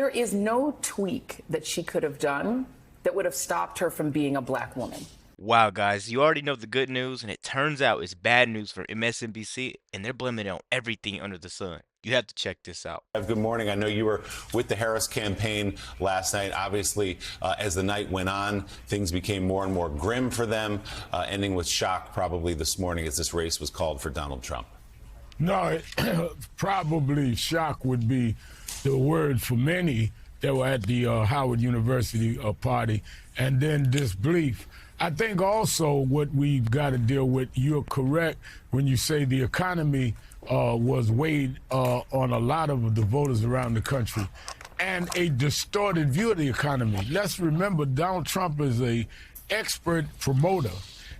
there is no tweak that she could have done that would have stopped her from being a black woman. Wow, guys, you already know the good news, and it turns out it's bad news for MSNBC, and they're blaming it on everything under the sun. You have to check this out. Good morning. I know you were with the Harris campaign last night. Obviously, as the night went on, things became more and more grim for them, ending with shock probably this morning as this race was called for Donald Trump. No, probably shock would be the word for many that were at the Howard University party, and then disbelief. I think also what we've got to deal with, you're correct when you say the economy was weighed on a lot of the voters around the country, and a distorted view of the economy. Let's remember, Donald Trump is an expert promoter,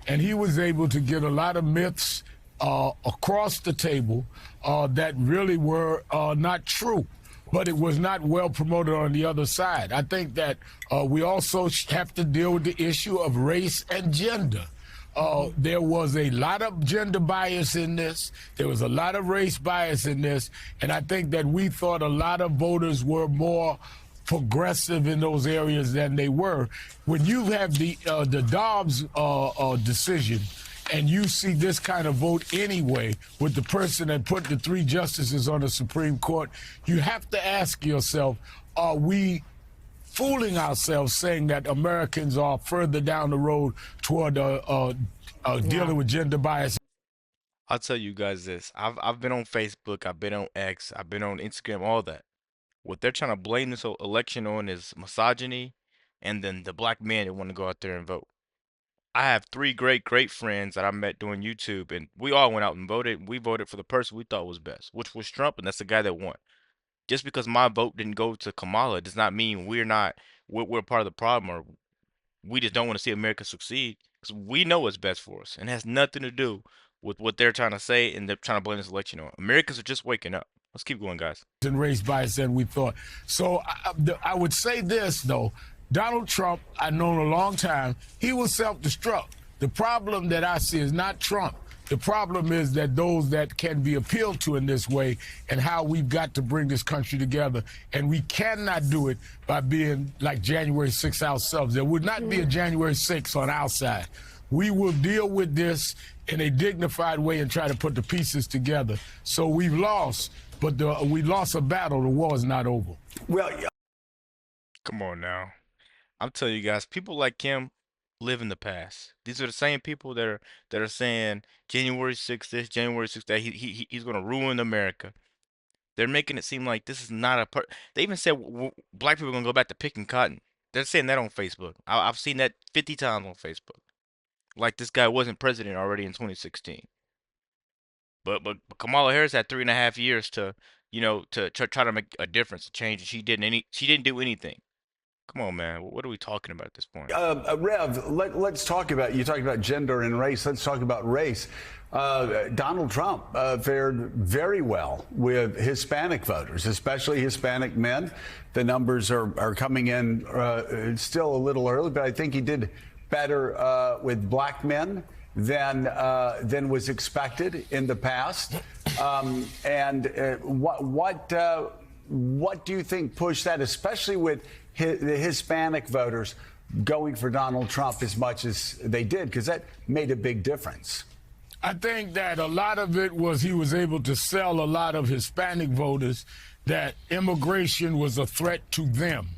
and he was able to get a lot of myths across the table that really were not true. But it was not well promoted on the other side. I think that we also have to deal with the issue of race and gender. There was a lot of gender bias in this. There was a lot of race bias in this. And I think that we thought a lot of voters were more progressive in those areas than they were. When you have the Dobbs decision, and you see this kind of vote anyway with the person that put the 3 justices on the Supreme Court, you have to ask yourself, are we fooling ourselves saying that Americans are further down the road toward dealing with gender bias? I'll tell you guys this. I've been on Facebook, I've been on X, I've been on Instagram, all that. What they're trying to blame this whole election on is misogyny and then the black men that want to go out there and vote. I have 3 great friends that I met doing YouTube, and we all went out and voted. We voted for the person we thought was best, which was Trump, and that's the guy that won. Just because my vote didn't go to Kamala does not mean we're part of the problem, or we just don't want to see America succeed. Because we know what's best for us, and it has nothing to do with what they're trying to say, and they're trying to blame this election on. Americans are just waking up. Let's keep going, guys. And race bias than we thought. So I would say this, though. Donald Trump, I've known a long time, he will self-destruct. The problem that I see is not Trump. The problem is that those that can be appealed to in this way and how we've got to bring this country together. And we cannot do it by being like January 6th ourselves. There would not be a January 6th on our side. We will deal with this in a dignified way and try to put the pieces together. So we've lost, but we lost a battle. The war is not over. Well, come on now. I'm telling you guys, people like him live in the past. These are the same people that are saying January 6th this, January 6th that he's going to ruin America. They're making it seem like this is not a part. They even said black people are going to go back to picking cotton. They're saying that on Facebook. I've seen that 50 times on Facebook. Like this guy wasn't president already in 2016. But Kamala Harris had 3.5 years to try to make a difference, a change. She didn't do anything. Come on, man. What are we talking about at this point? Rev, let's talk about, you talked about gender and race. Let's talk about race. Donald Trump fared very well with Hispanic voters, especially Hispanic men. The numbers are coming in still a little early, but I think he did better with black men than was expected in the past. What do you think pushed that, especially with the Hispanic voters going for Donald Trump as much as they did? Because that made a big difference. I think that a lot of it was he was able to sell a lot of Hispanic voters that immigration was a threat to them,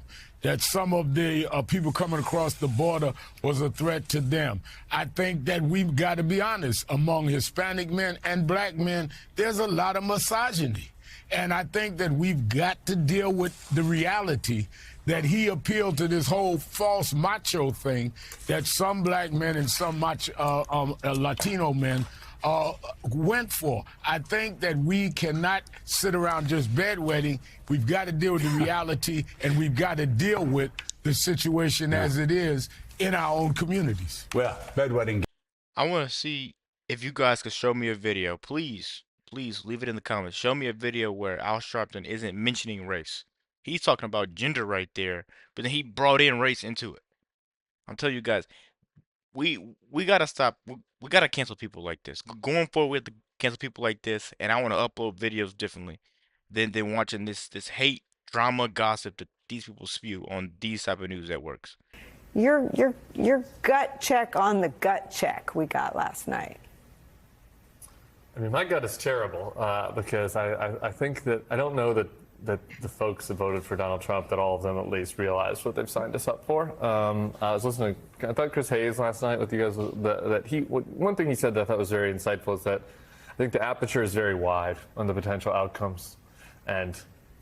that some of the people coming across the border was a threat to them. I think that we've got to be honest, among Hispanic men and black men, there's a lot of misogyny. And I think that we've got to deal with the reality that he appealed to this whole false macho thing that some black men and some Latino men went for. I think that we cannot sit around just bedwetting. We've got to deal with the reality, and we've got to deal with the situation as it is in our own communities. Well, bedwetting. I want to see if you guys could show me a video. Please leave it in the comments. Show me a video where Al Sharpton isn't mentioning race. He's talking about gender right there, but then he brought in race into it. I'm telling you guys, we gotta stop. We gotta cancel people like this. Going forward, we have to cancel people like this, and I want to upload videos differently than watching this hate, drama, gossip that these people spew on these type of news networks. Your gut check on the gut check we got last night. I mean, my gut is terrible because I think that I don't know that the folks that voted for Donald Trump, that all of them at least realized what they've signed us up for. I was listening. I thought Chris Hayes last night with you guys one thing he said that I thought was very insightful is that I think the aperture is very wide on the potential outcomes, and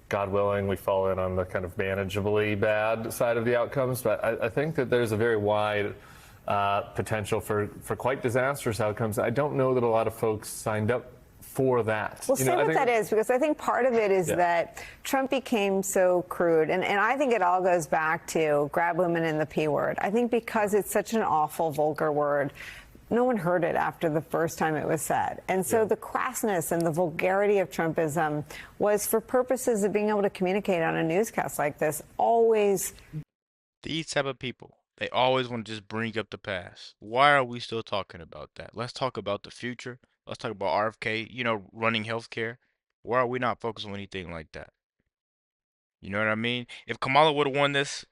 God willing, we fall in on the kind of manageably bad side of the outcomes. But I think that there's a very wide potential for quite disastrous outcomes. I don't know that a lot of folks signed up for that. Well, say what that is, because I think part of it is that Trump became so crude, and I think it all goes back to grab women in the P word. I think because it's such an awful, vulgar word, no one heard it after the first time it was said. And so the crassness and the vulgarity of Trumpism was for purposes of being able to communicate on a newscast like this, always. These type of people, they always want to just bring up the past. Why are we still talking about that? Let's talk about the future. Let's talk about RFK, running healthcare. Why are we not focused on anything like that? You know what I mean? If Kamala would have won this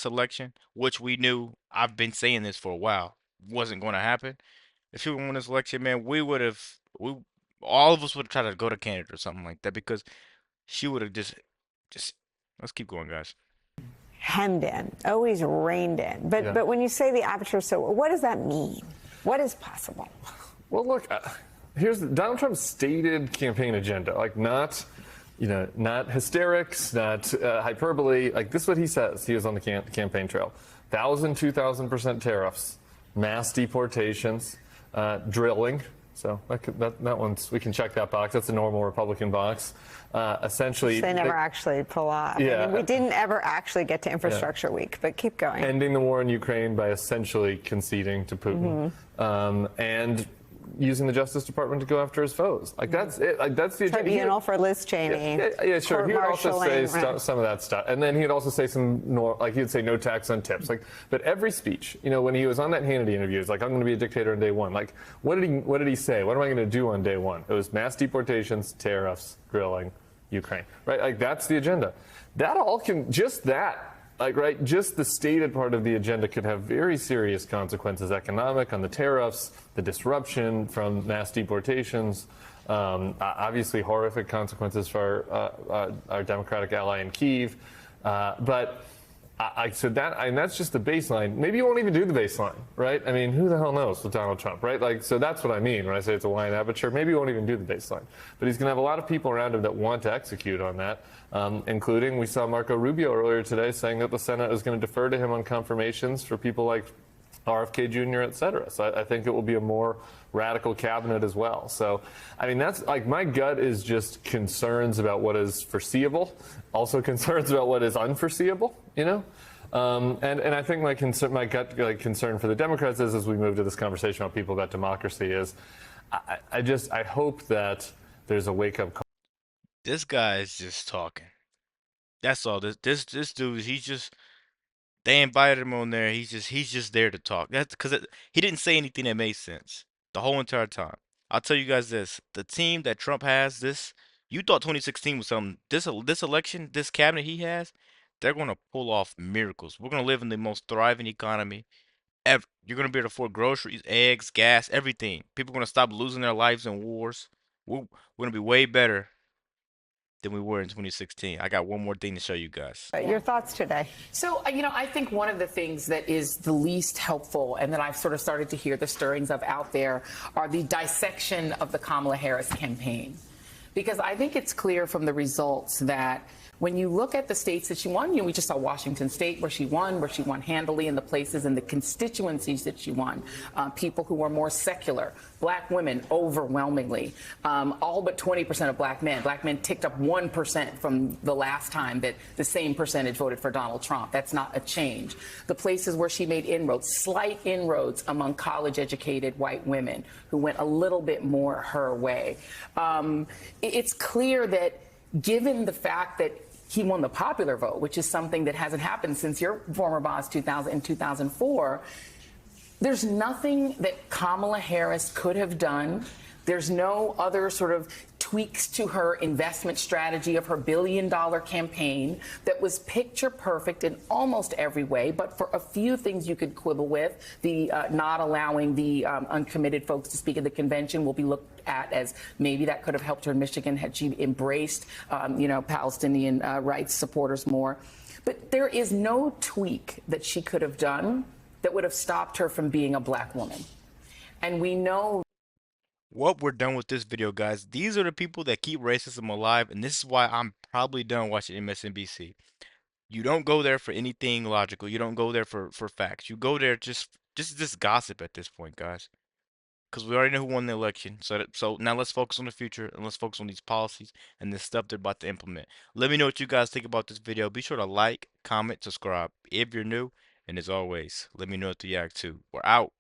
election, which we knew, I've been saying this for a while, wasn't going to happen. If she would have won this election, man, all of us would have tried to go to Canada or something like that, because she would have just let's keep going, guys. Hemmed in, always reined in. But when you say the aperture, so what does that mean? What is possible? Well, look, here's Donald Trump's stated campaign agenda. Like, not hysterics, not hyperbole. Like, this is what he says. He was on the campaign trail: 1,000, 2,000% tariffs, mass deportations, drilling. So that one's, we can check that box. That's a normal Republican box. Essentially, they never actually pull off. Yeah. I mean, we didn't ever actually get to Infrastructure Week, but keep going. Ending the war in Ukraine by essentially conceding to Putin, and using the Justice Department to go after his foes. Like, that's it. Like, that's the tribunal for Liz Cheney. Yeah, sure. He would also say right. some of that stuff, and then he'd also say he'd say no tax on tips. Like, but every speech, when he was on that Hannity interview, it's like, I'm going to be a dictator on day one. Like, what did he say? What am I going to do on day one? It was mass deportations, tariffs, drilling, Ukraine. Right? Like, that's the agenda. That all can just the stated part of the agenda could have very serious consequences, economic, on the tariffs, the disruption from mass deportations, obviously horrific consequences for our Democratic ally in Kyiv. But that's just the baseline. Maybe you won't even do the baseline, right? I mean, who the hell knows with Donald Trump, right? Like, so that's what I mean when I say it's a wide aperture. Maybe he won't even do the baseline. But he's going to have a lot of people around him that want to execute on that, including, we saw Marco Rubio earlier today saying that the Senate is going to defer to him on confirmations for people like RFK Jr., et cetera. So I think it will be a more radical cabinet as well. So, I mean, that's like, my gut is just concerns about what is foreseeable, also concerns about what is unforeseeable, And I think my gut concern for the Democrats is, as we move to this conversation about people about democracy, is I hope that there's a wake-up call. This guy is just talking. That's all. This dude, they invited him on there. He's just there to talk. That's because he didn't say anything that made sense the whole entire time. I'll tell you guys this: the team that Trump has, you thought 2016 was something. This election, this cabinet he has, they're going to pull off miracles. We're going to live in the most thriving economy ever. You're going to be able to afford groceries, eggs, gas, everything. People are going to stop losing their lives in wars. We're going to be way better than we were in 2016. I got one more thing to show you guys. Your thoughts today? So, I think one of the things that is the least helpful and that I've sort of started to hear the stirrings of out there are the dissection of the Kamala Harris campaign. Because I think it's clear from the results that when you look at the states that she won, we just saw Washington State where she won handily in the places and the constituencies that she won. People who were more secular, black women overwhelmingly, all but 20% of black men. Black men ticked up 1% from the last time that the same percentage voted for Donald Trump. That's not a change. The places where she made inroads, slight inroads among college-educated white women who went a little bit more her way. It's clear that given the fact that he won the popular vote, which is something that hasn't happened since your former boss in 2004. There's nothing that Kamala Harris could have done. There's no other sort of tweaks to her investment strategy of her billion-dollar campaign that was picture perfect in almost every way, but for a few things you could quibble with. The not allowing the uncommitted folks to speak at the convention will be looked at as maybe that could have helped her in Michigan had she embraced, Palestinian rights supporters more. But there is no tweak that she could have done that would have stopped her from being a black woman. And we know. Well, we're done with this video, guys. These are the people that keep racism alive, and this is why I'm probably done watching MSNBC. You don't go there for anything logical. You don't go there for facts. You go there just gossip at this point, guys. Because we already know who won the election. So now let's focus on the future and let's focus on these policies and this stuff they're about to implement. Let me know what you guys think about this video. Be sure to like, comment, subscribe if you're new. And as always, let me know what to react to. We're out.